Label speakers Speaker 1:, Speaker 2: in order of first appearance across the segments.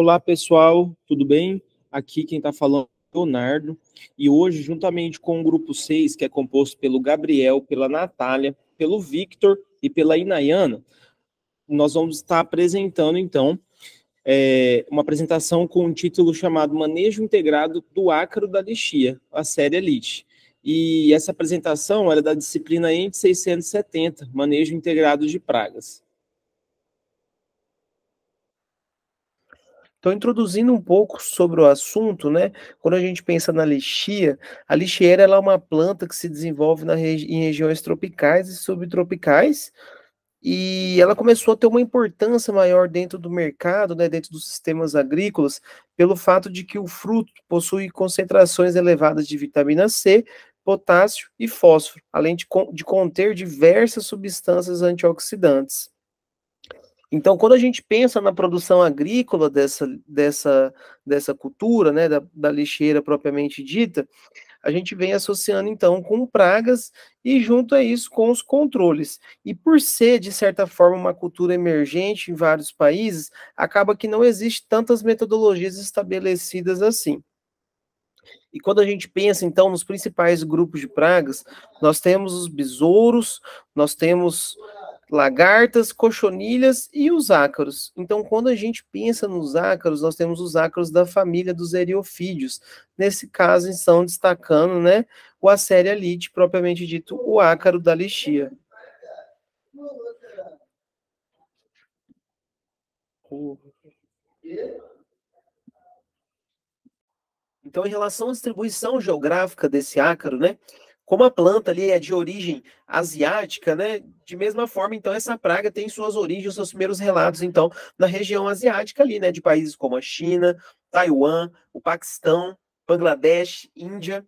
Speaker 1: Olá, pessoal, tudo bem? Aqui quem está falando é o Leonardo, e hoje, juntamente com o grupo 6, que é composto pelo Gabriel, pela Natália, pelo Victor e pela Inayana, nós vamos estar apresentando, então, uma apresentação com um título chamado Manejo Integrado do Ácaro da Lixia, a série Elite. E essa apresentação era da disciplina ENT 670, Manejo Integrado de Pragas.
Speaker 2: Então, introduzindo um pouco sobre o assunto, né? Quando a gente pensa na lixia, a lixieira ela é uma planta que se desenvolve em regiões tropicais e subtropicais, e ela começou a ter uma importância maior dentro do mercado, né, dentro dos sistemas agrícolas, pelo fato de que o fruto possui concentrações elevadas de vitamina C, potássio e fósforo, além de conter diversas substâncias antioxidantes. Então, quando a gente pensa na produção agrícola dessa cultura, né, da lixeira propriamente dita, a gente vem associando, então, com pragas e, junto a isso, com os controles. E por ser, de certa forma, uma cultura emergente em vários países, acaba que não existe tantas metodologias estabelecidas assim. E quando a gente pensa, então, nos principais grupos de pragas, nós temos os besouros, nós temos lagartas, cochonilhas e os ácaros. Então, quando a gente pensa nos ácaros, nós temos os ácaros da família dos eriofídeos. Nesse caso, estão destacando, né, o Aceria lite, propriamente dito, o ácaro da lixia. Então, em relação à distribuição geográfica desse ácaro, né, como a planta ali é de origem asiática, né, de mesma forma, então, essa praga tem suas origens, seus primeiros relatos, então, na região asiática ali, né, de países como a China, Taiwan, o Paquistão, Bangladesh, Índia.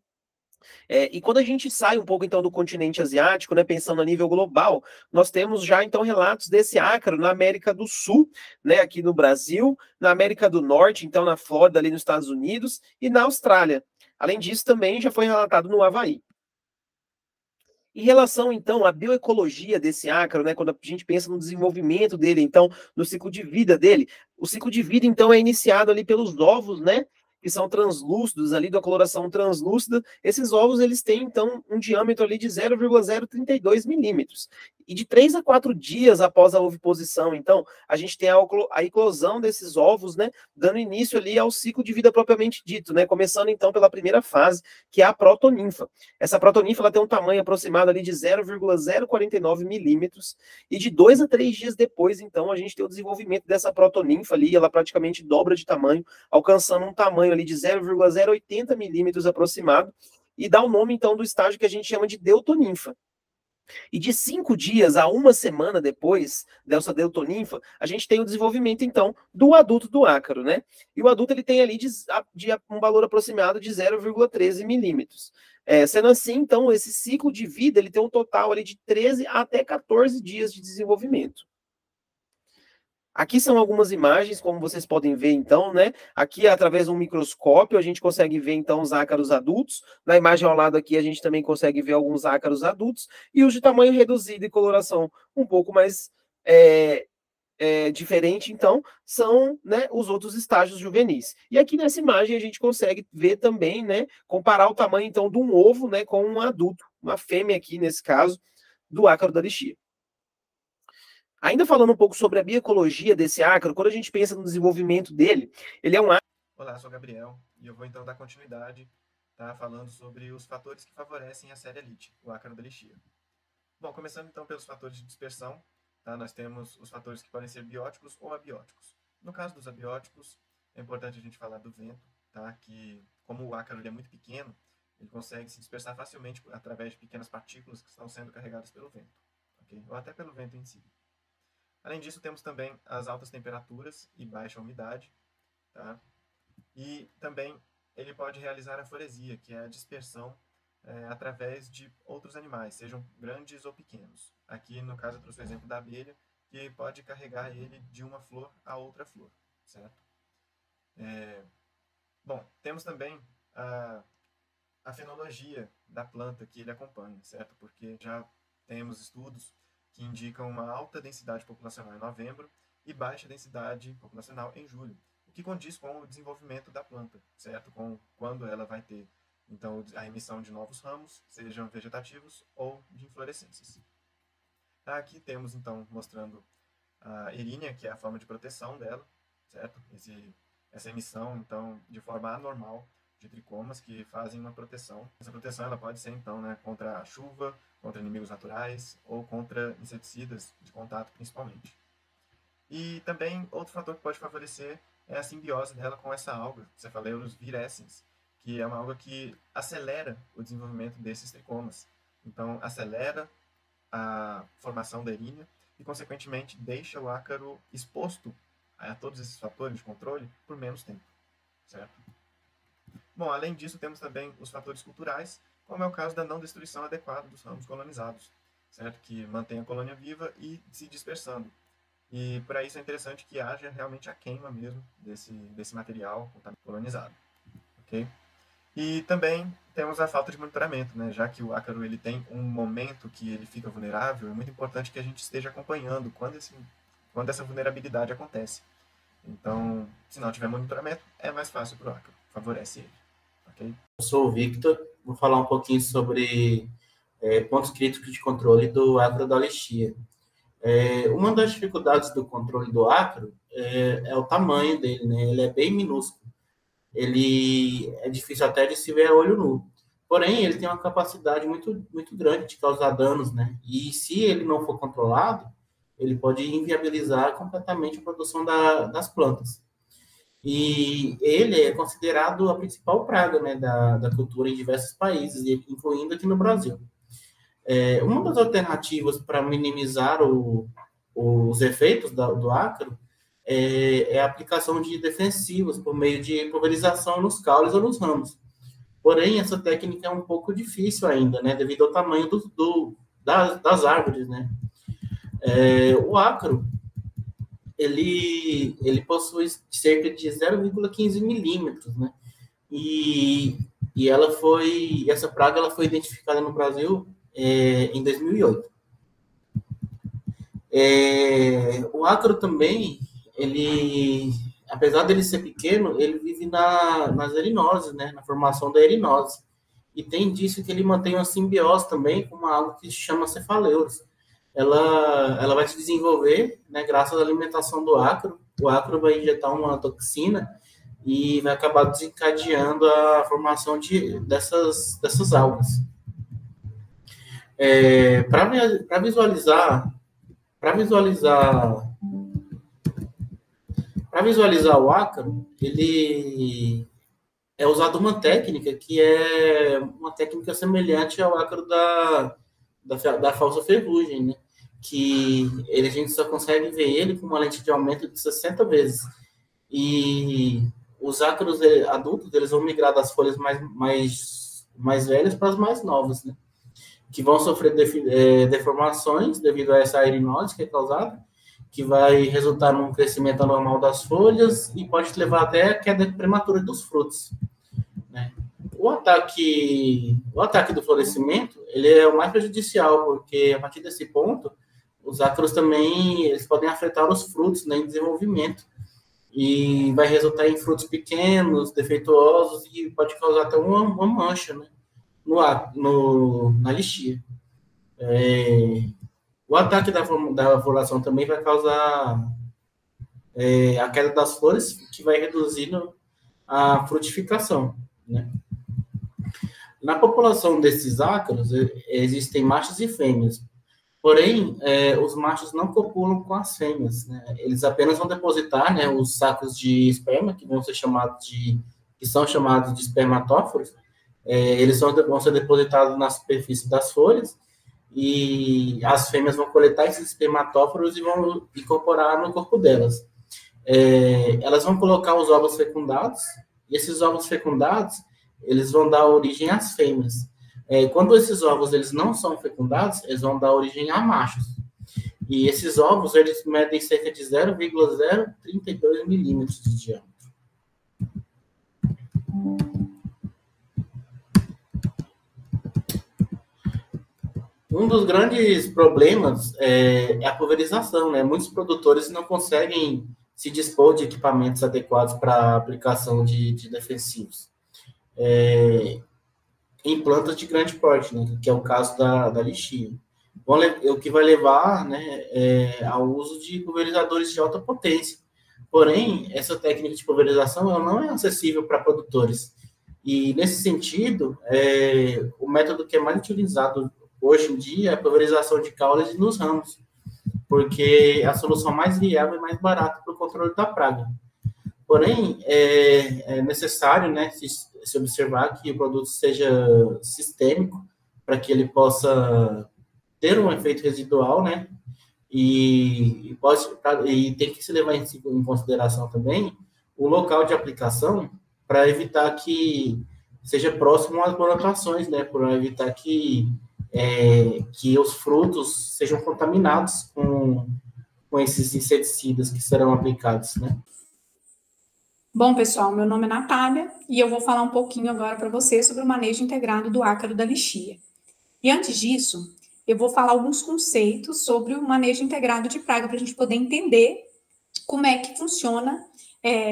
Speaker 2: E quando a gente sai um pouco, então, do continente asiático, né, pensando a nível global, nós temos já, então, relatos desse ácaro na América do Sul, né, aqui no Brasil, na América do Norte, então, na Flórida, ali nos Estados Unidos, e na Austrália. Além disso, também já foi relatado no Havaí. Em relação, então, à bioecologia desse ácaro, né, quando a gente pensa no desenvolvimento dele, então, no ciclo de vida dele, o ciclo de vida, então, é iniciado ali pelos ovos, né, que são translúcidos ali, da coloração translúcida. Esses ovos, eles têm, então, um diâmetro ali de 0,032 milímetros. E de 3 a 4 dias após a oviposição, então, a gente tem a eclosão desses ovos, né, dando início ali ao ciclo de vida propriamente dito, né, começando, então, pela primeira fase, que é a protoninfa. Essa protoninfa ela tem um tamanho aproximado ali de 0,049 milímetros, e de 2 a 3 dias depois, então, a gente tem o desenvolvimento dessa protoninfa ali, ela praticamente dobra de tamanho, alcançando um tamanho ali de 0,080 milímetros aproximado, e dá o nome, então, do estágio que a gente chama de deutoninfa. E de 5 dias a uma semana depois dessa deutoninfa, a gente tem o desenvolvimento, então, do adulto do ácaro, né? E o adulto ele tem ali um valor aproximado de 0,13 milímetros. Sendo assim, então, esse ciclo de vida ele tem um total ali de 13 até 14 dias de desenvolvimento. Aqui são algumas imagens, como vocês podem ver, então, né? Aqui, através de um microscópio, a gente consegue ver, então, os ácaros adultos. Na imagem ao lado aqui, a gente também consegue ver alguns ácaros adultos. E os de tamanho reduzido e coloração um pouco mais diferente, então, são, né, os outros estágios juvenis. E aqui nessa imagem, a gente consegue ver também, né? Comparar o tamanho, então, de um ovo, né, com um adulto. Uma fêmea aqui, nesse caso, do ácaro da lixia. Ainda falando um pouco sobre a bioecologia desse ácaro, quando a gente pensa no desenvolvimento dele, ele é um ácaro...
Speaker 3: Olá, sou o Gabriel e eu vou então dar continuidade, tá, falando sobre os fatores que favorecem a série Elite, o ácaro da lixia. Bom, começando então pelos fatores de dispersão, tá, nós temos os fatores que podem ser bióticos ou abióticos. No caso dos abióticos, é importante a gente falar do vento, tá, que como o ácaro ele é muito pequeno, ele consegue se dispersar facilmente através de pequenas partículas que estão sendo carregadas pelo vento, okay? Ou até pelo vento em si. Além disso, temos também as altas temperaturas e baixa umidade, tá? E também ele pode realizar a foresia, que é a dispersão através de outros animais, sejam grandes ou pequenos. Aqui, no caso, eu trouxe o exemplo da abelha, que pode carregar ele de uma flor a outra flor, certo? Bom, temos também a fenologia da planta que ele acompanha, certo? Porque já temos estudos que indicam uma alta densidade populacional em novembro e baixa densidade populacional em julho, o que condiz com o desenvolvimento da planta, certo? Com quando ela vai ter, então, a emissão de novos ramos, sejam vegetativos ou de inflorescências. Aqui temos, então, mostrando a erínia, que é a forma de proteção dela, certo? Essa emissão, então, de forma anormal de tricomas que fazem uma proteção. Essa proteção ela pode ser, então, né, contra a chuva, contra inimigos naturais ou contra inseticidas de contato, principalmente. E também, outro fator que pode favorecer é a simbiose dela com essa alga, Cephaleurus virescens, que é uma alga que acelera o desenvolvimento desses tricomas. Então, acelera a formação da erínia e, consequentemente, deixa o ácaro exposto a todos esses fatores de controle por menos tempo, certo? Bom, além disso, temos também os fatores culturais, como é o caso da não destruição adequada dos ramos colonizados, certo? Que mantém a colônia viva e se dispersando. E para isso é interessante que haja realmente a queima mesmo desse material colonizado, ok? E também temos a falta de monitoramento, né? Já que o ácaro ele tem um momento que ele fica vulnerável, é muito importante que a gente esteja acompanhando quando essa vulnerabilidade acontece. Então, se não tiver monitoramento, é mais fácil para o ácaro, favorece ele. Okay?
Speaker 4: Eu sou o Victor, vou falar um pouquinho sobre pontos críticos de controle do ácaro da lixia. Uma das dificuldades do controle do ácaro é o tamanho dele, né? Ele é bem minúsculo. Ele é difícil até de se ver a olho nu. Porém, ele tem uma capacidade muito, muito grande de causar danos, né? E se ele não for controlado, ele pode inviabilizar completamente a produção das plantas. E ele é considerado a principal praga, né, da cultura em diversos países, incluindo aqui no Brasil. Uma das alternativas para minimizar os efeitos do ácaro é a aplicação de defensivos por meio de pulverização nos caules ou nos ramos. Porém, essa técnica é um pouco difícil ainda, né, devido ao tamanho das árvores, né. O ácaro, ele possui cerca de 0,15 milímetros, né, e essa praga ela foi identificada no Brasil em 2008. O ácaro também, apesar dele ser pequeno, ele vive nas erinoses, né, na formação da erinose. E tem indício que ele mantém uma simbiose também com uma alga que se chama Cephaleurus. Ela vai se desenvolver, né, graças à alimentação do ácaro. O ácaro vai injetar uma toxina e vai acabar desencadeando a formação dessas algas. Para visualizar o ácaro, ele é usado uma técnica que é uma técnica semelhante ao ácaro da falsa ferrugem, né? Que a gente só consegue ver ele com uma lente de aumento de 60 vezes. E os ácaros adultos, eles vão migrar das folhas mais velhas para as mais novas, né? Que vão sofrer deformações devido a essa erinose que é causada, que vai resultar num crescimento anormal das folhas e pode levar até a queda prematura dos frutos, né? O ataque do florescimento, ele é o mais prejudicial, porque a partir desse ponto, os ácaros também eles podem afetar os frutos, né, em desenvolvimento, e vai resultar em frutos pequenos, defeituosos, e pode causar até uma mancha, né, na lixia. O ataque da floração também vai causar a queda das flores, que vai reduzindo a frutificação, né? Na população desses ácaros, existem machos e fêmeas. Porém, os machos não copulam com as fêmeas, né? Eles apenas vão depositar, né, os sacos de esperma, que são chamados de espermatóforos. Eles vão ser depositados na superfície das folhas, e as fêmeas vão coletar esses espermatóforos e vão incorporar no corpo delas. Elas vão colocar os ovos fecundados, e esses ovos fecundados, eles vão dar origem às fêmeas. Quando esses ovos eles não são fecundados, eles vão dar origem a machos. E esses ovos, eles medem cerca de 0,032 milímetros de diâmetro. Um dos grandes problemas é a pulverização, né? Muitos produtores não conseguem se dispor de equipamentos adequados para a aplicação de defensivos. Em plantas de grande porte, né, que é o caso da lixia. O que vai levar, né, ao uso de pulverizadores de alta potência. Porém, essa técnica de pulverização ela não é acessível para produtores. E, nesse sentido, o método que é mais utilizado hoje em dia é a pulverização de caules nos ramos, porque é a solução mais viável e mais barata para o controle da praga. Porém, é necessário, né, se observar que o produto seja sistêmico, para que ele possa ter um efeito residual, né, e tem que se levar em consideração também o local de aplicação, para evitar que seja próximo às plantações, né, para evitar que os frutos sejam contaminados com esses inseticidas que serão aplicados, né.
Speaker 5: Bom, pessoal, meu nome é Natália e eu vou falar um pouquinho agora para vocês sobre o manejo integrado do ácaro da lixia. E antes disso, eu vou falar alguns conceitos sobre o manejo integrado de praga para a gente poder entender como é que funciona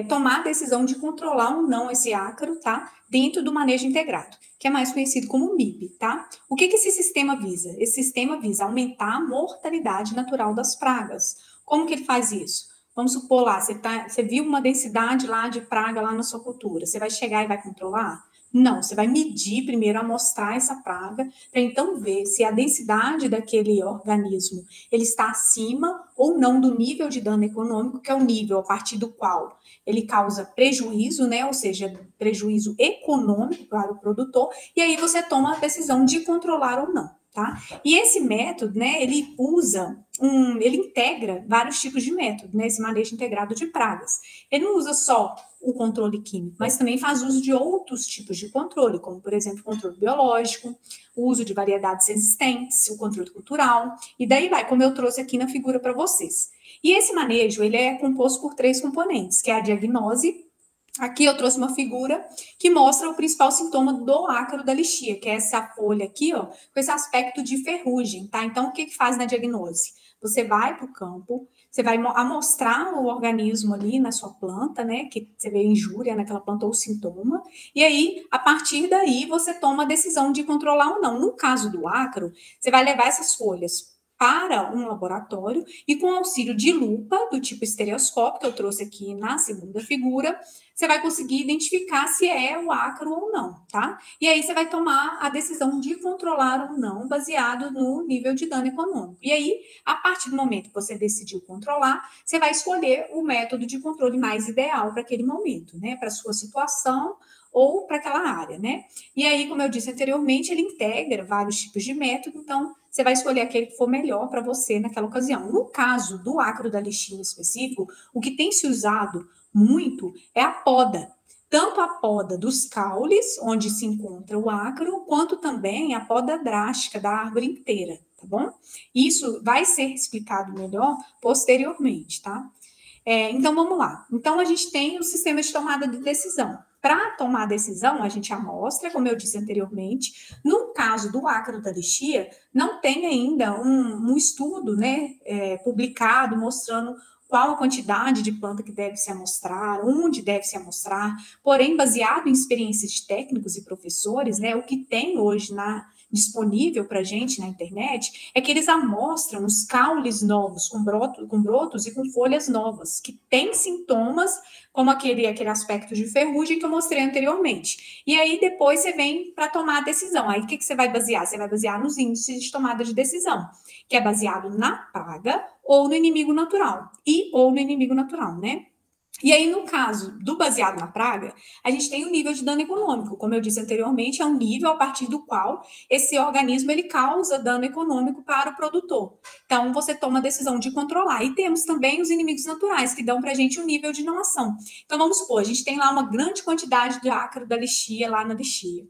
Speaker 5: tomar a decisão de controlar ou não esse ácaro, tá? Dentro do manejo integrado, que é mais conhecido como MIP, tá? O que esse sistema visa? Esse sistema visa aumentar a mortalidade natural das pragas. Como que ele faz isso? Vamos supor lá, você viu uma densidade lá de praga lá na sua cultura, você vai chegar e vai controlar? Não, você vai medir primeiro, amostrar essa praga, para então ver se a densidade daquele organismo ele está acima ou não do nível de dano econômico, que é o nível a partir do qual ele causa prejuízo, né? Ou seja, prejuízo econômico para o produtor, e aí você toma a decisão de controlar ou não, tá? E esse método, né, ele integra vários tipos de método, né, esse manejo integrado de pragas. Ele não usa só o controle químico, mas também faz uso de outros tipos de controle, como, por exemplo, o controle biológico, o uso de variedades existentes, o controle cultural, e daí vai, como eu trouxe aqui na figura para vocês. E esse manejo, ele é composto por 3 componentes, que é a diagnose. Aqui eu trouxe uma figura que mostra o principal sintoma do ácaro da lixia, que é essa folha aqui, ó, com esse aspecto de ferrugem, tá? Então, o que faz na diagnose? Você vai para o campo, você vai amostrar o organismo ali na sua planta, né, que você vê injúria naquela planta ou sintoma, e aí, a partir daí, você toma a decisão de controlar ou não. No caso do ácaro, você vai levar essas folhas para um laboratório e com auxílio de lupa do tipo estereoscópio, que eu trouxe aqui na segunda figura, você vai conseguir identificar se é o ácaro ou não, tá? E aí você vai tomar a decisão de controlar ou não, baseado no nível de dano econômico. E aí, a partir do momento que você decidiu controlar, você vai escolher o método de controle mais ideal para aquele momento, né? Para a sua situação ou para aquela área, né? E aí, como eu disse anteriormente, ele integra vários tipos de método, então você vai escolher aquele que for melhor para você naquela ocasião. No caso do ácaro da lixia específico, o que tem se usado muito é a poda. Tanto a poda dos caules, onde se encontra o ácaro, quanto também a poda drástica da árvore inteira, tá bom? Isso vai ser explicado melhor posteriormente, tá? Então, vamos lá. Então, a gente tem o sistema de tomada de decisão. Para tomar a decisão, a gente amostra, como eu disse anteriormente. No caso do ácaro da lixia, não tem ainda um estudo, né, publicado mostrando qual a quantidade de planta que deve se amostrar, onde deve se amostrar. Porém, baseado em experiências de técnicos e professores, né, o que tem hoje disponível para a gente na internet, é que eles amostram os caules novos, com brotos e com folhas novas, que têm sintomas, como aquele aspecto de ferrugem que eu mostrei anteriormente. E aí, depois você vem para tomar a decisão. Aí, o que você vai basear? Você vai basear nos índices de tomada de decisão, que é baseado na praga ou no inimigo natural. Ou no inimigo natural, né? E aí, no caso do baseado na praga, a gente tem o nível de dano econômico. Como eu disse anteriormente, é um nível a partir do qual esse organismo ele causa dano econômico para o produtor. Então, você toma a decisão de controlar. E temos também os inimigos naturais, que dão para a gente um nível de não ação. Então, vamos supor, a gente tem lá uma grande quantidade de ácaro da lixia lá na lixia.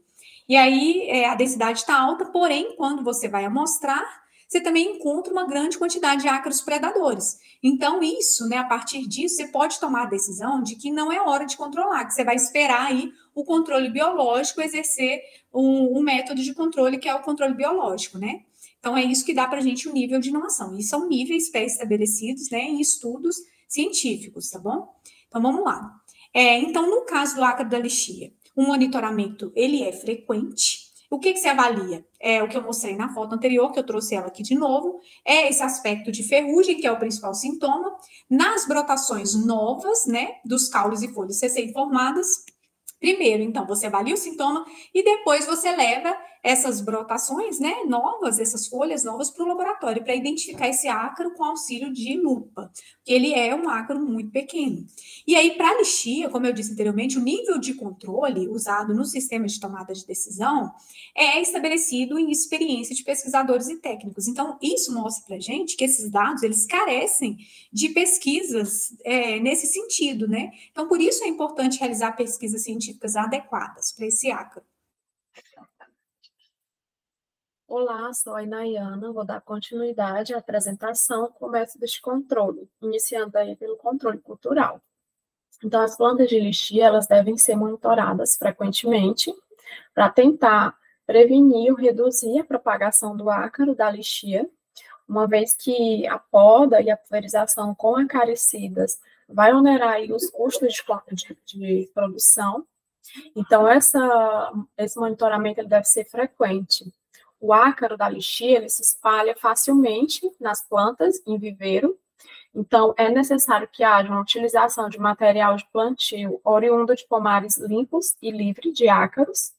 Speaker 5: E aí, a densidade está alta, porém, quando você vai amostrar, você também encontra uma grande quantidade de ácaros predadores. Então, isso, né, a partir disso, você pode tomar a decisão de que não é hora de controlar, que você vai esperar aí o controle biológico exercer um método de controle, que é o controle biológico, né? Então, é isso que dá para a gente o nível de não ação. E são níveis pré-estabelecidos, né, em estudos científicos, tá bom? Então, vamos lá. Então, no caso do ácaro da lixia, o monitoramento, ele é frequente. O que se avalia? É o que eu mostrei na foto anterior, que eu trouxe ela aqui de novo, é esse aspecto de ferrugem, que é o principal sintoma. Nas brotações novas, né, dos caules e folhas recém-formadas, primeiro, então, você avalia o sintoma e depois você leva essas brotações, né, novas, essas folhas novas para o laboratório para identificar esse ácaro com auxílio de lupa, porque ele é um ácaro muito pequeno. E aí, para a lixia, como eu disse anteriormente, o nível de controle usado no sistema de tomada de decisão é estabelecido em experiência de pesquisadores e técnicos. Então, isso mostra para a gente que esses dados, eles carecem de pesquisas nesse sentido, né? Então, por isso é importante realizar pesquisas científicas adequadas para esse ácaro.
Speaker 6: Olá, sou a Inayana, vou dar continuidade à apresentação com métodos de controle, iniciando aí pelo controle cultural. Então, as plantas de lixia, elas devem ser monitoradas frequentemente para tentar prevenir ou reduzir a propagação do ácaro da lixia, uma vez que a poda e a pulverização com acaricidas vai onerar aí os custos de produção. Então, esse monitoramento ele deve ser frequente. O ácaro da lixia, ele se espalha facilmente nas plantas, em viveiro. Então, é necessário que haja uma utilização de material de plantio oriundo de pomares limpos e livre de ácaros.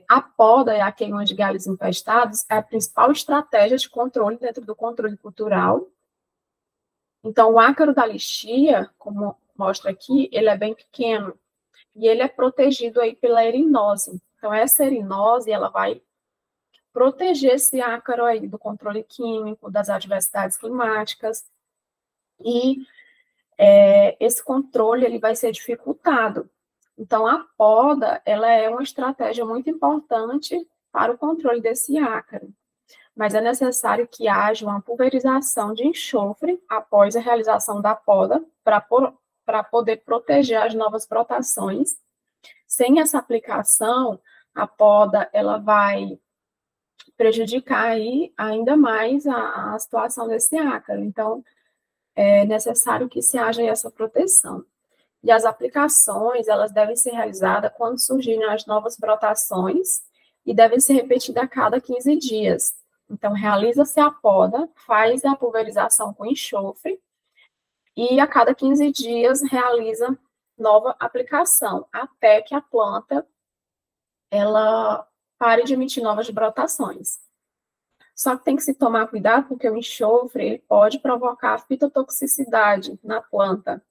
Speaker 6: A poda e a queima de galhos infestados é a principal estratégia de controle dentro do controle cultural. Então, o ácaro da lixia, como mostra aqui, ele é bem pequeno e ele é protegido aí pela erinose. Então, essa erinose, ela vai proteger esse ácaro aí do controle químico, das adversidades climáticas, e esse controle ele vai ser dificultado. Então, a poda, ela é uma estratégia muito importante para o controle desse ácaro, mas é necessário que haja uma pulverização de enxofre após a realização da poda, para poder proteger as novas brotações. Sem essa aplicação, a poda, ela vai prejudicar aí ainda mais a situação desse ácaro. Então, é necessário que se haja essa proteção. E as aplicações, elas devem ser realizadas quando surgirem as novas brotações e devem ser repetidas a cada 15 dias. Então, realiza-se a poda, faz a pulverização com enxofre e a cada 15 dias realiza nova aplicação, até que a planta ela pare de emitir novas brotações. Só que tem que se tomar cuidado, porque o enxofre ele pode provocar fitotoxicidade na planta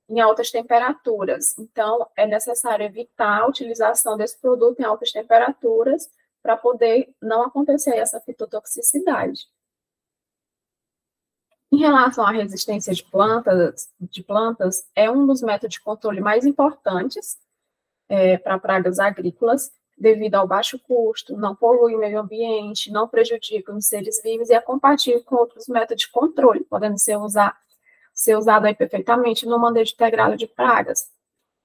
Speaker 6: em altas temperaturas. Então, é necessário evitar a utilização desse produto em altas temperaturas para poder não acontecer essa fitotoxicidade. Em relação à resistência de plantas, é um dos métodos de controle mais importantes para pragas agrícolas, devido ao baixo custo, não polui o meio ambiente, não prejudica os seres vivos e é compatível com outros métodos de controle, podendo ser usado aí perfeitamente no manejo integrado de pragas.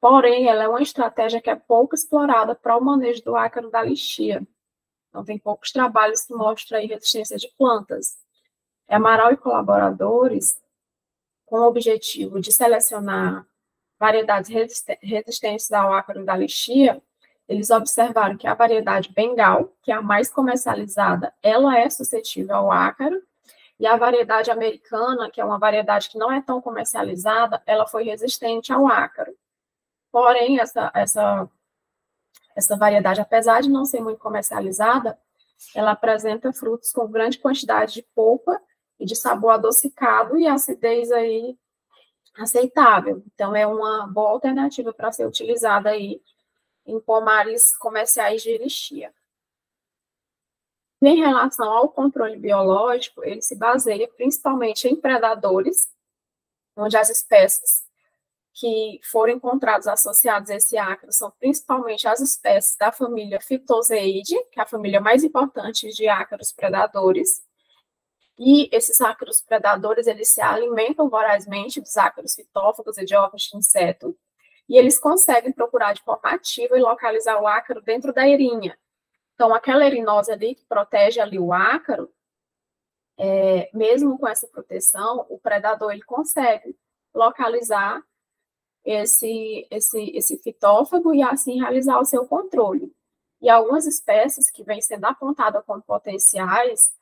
Speaker 6: Porém, ela é uma estratégia que é pouco explorada para o manejo do ácaro da lixia. Então, tem poucos trabalhos que mostram aí resistência de plantas. Amaral e colaboradores, com o objetivo de selecionar variedades resistentes ao ácaro da lixia, eles observaram que a variedade Bengal, que é a mais comercializada, ela é suscetível ao ácaro, e a variedade americana, que é uma variedade que não é tão comercializada, ela foi resistente ao ácaro. Porém, essa variedade, apesar de não ser muito comercializada, ela apresenta frutos com grande quantidade de polpa e de sabor adocicado e acidez aí aceitável. Então, é uma boa alternativa para ser utilizada aí em pomares comerciais de lixia. Em relação ao controle biológico, ele se baseia principalmente em predadores, onde as espécies que foram encontradas associadas a esse ácaro são principalmente as espécies da família Phytozoideae, que é a família mais importante de ácaros predadores. E esses ácaros predadores, eles se alimentam vorazmente dos ácaros fitófagos e de ovos de inseto, e eles conseguem procurar de forma ativa e localizar o ácaro dentro da erinha. Então, aquela erinose ali que protege ali o ácaro, mesmo com essa proteção, o predador ele consegue localizar esse fitófago e assim realizar o seu controle. E algumas espécies que vêm sendo apontadas como potenciais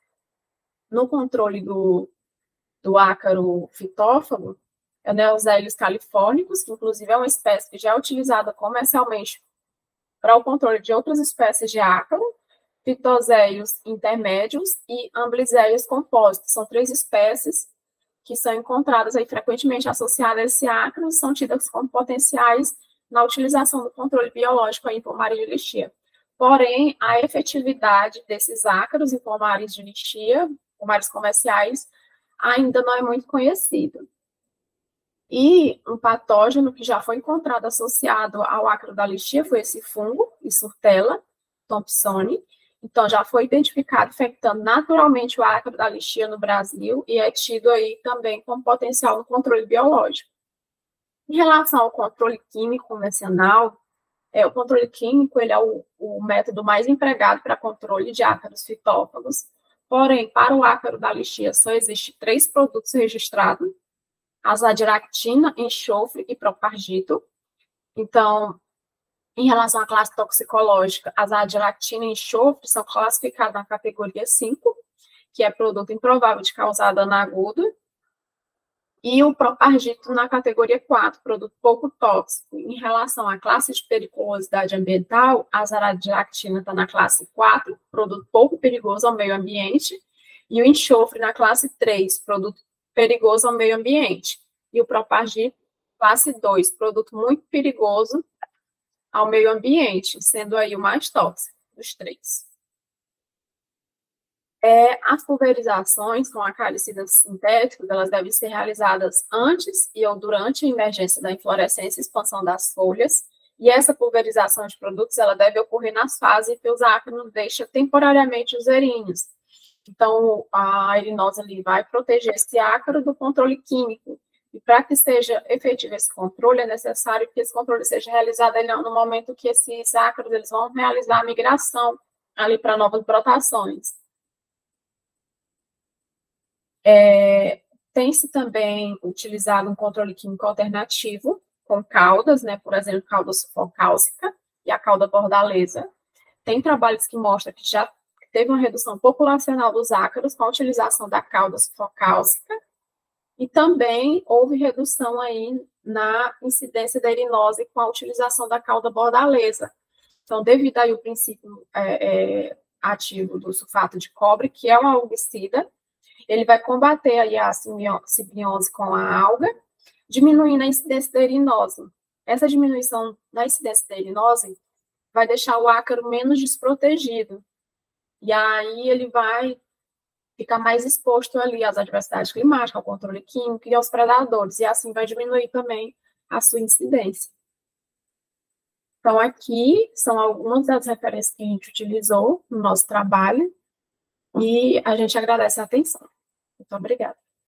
Speaker 6: no controle do ácaro fitófago, né, os Hélios califórnicos, que inclusive é uma espécie que já é utilizada comercialmente para o controle de outras espécies de ácaro, Phytoséios intermédios e Ambliséios compósitos. São 3 espécies que são encontradas aí frequentemente associadas a esse ácaro, são tidas como potenciais na utilização do controle biológico aí em pomares de lixia. Porém, a efetividade desses ácaros em pomares de lixia, pomares comerciais, ainda não é muito conhecida. E um patógeno que já foi encontrado associado ao ácaro da lixia foi esse fungo, Isurtella thompsoni. Então, já foi identificado infectando naturalmente o ácaro da lixia no Brasil e é tido aí também como potencial no controle biológico. Em relação ao controle químico convencional, o controle químico ele é o método mais empregado para controle de ácaros fitófagos. Porém, para o ácaro da lixia só existem 3 produtos registrados: azadiractina, enxofre e propargito. Então, em relação à classe toxicológica, azadiractina e enxofre são classificados na categoria 5, que é produto improvável de causar dano agudo, e o propargito na categoria 4, produto pouco tóxico. Em relação à classe de periculosidade ambiental, a azadiractina está na classe 4, produto pouco perigoso ao meio ambiente, e o enxofre na classe 3, produto perigoso ao meio ambiente. E o propargito, classe 2, produto muito perigoso ao meio ambiente, sendo aí o mais tóxico dos 3. As pulverizações com acaricidas sintéticos, elas devem ser realizadas antes e ou durante a emergência da inflorescência e expansão das folhas, e essa pulverização de produtos, ela deve ocorrer nas fases em que os ácaros deixam temporariamente os erinhos. Então, a erinose ali vai proteger esse ácaro do controle químico. E para que seja efetivo esse controle, é necessário que esse controle seja realizado no momento que esses ácaros eles vão realizar a migração ali para novas brotações. Tem-se também utilizado um controle químico alternativo, com caudas, né, por exemplo, cauda sufocálcica e a cauda bordaleza. Tem trabalhos que mostram que já teve uma redução populacional dos ácaros com a utilização da cauda sufocálcica, e também houve redução aí na incidência da erinose com a utilização da cauda bordaleza. Então, devido aí ao princípio ativo do sulfato de cobre, que é um algicida, ele vai combater aí a simbiose com a alga, diminuindo a incidência da erinose. Essa diminuição da incidência da erinose vai deixar o ácaro menos desprotegido. E aí ele vai ficar mais exposto ali às adversidades climáticas, ao controle químico e aos predadores, e assim vai diminuir também a sua incidência. Então, aqui são algumas das referências que a gente utilizou no nosso trabalho, e a gente agradece a atenção. Muito obrigada.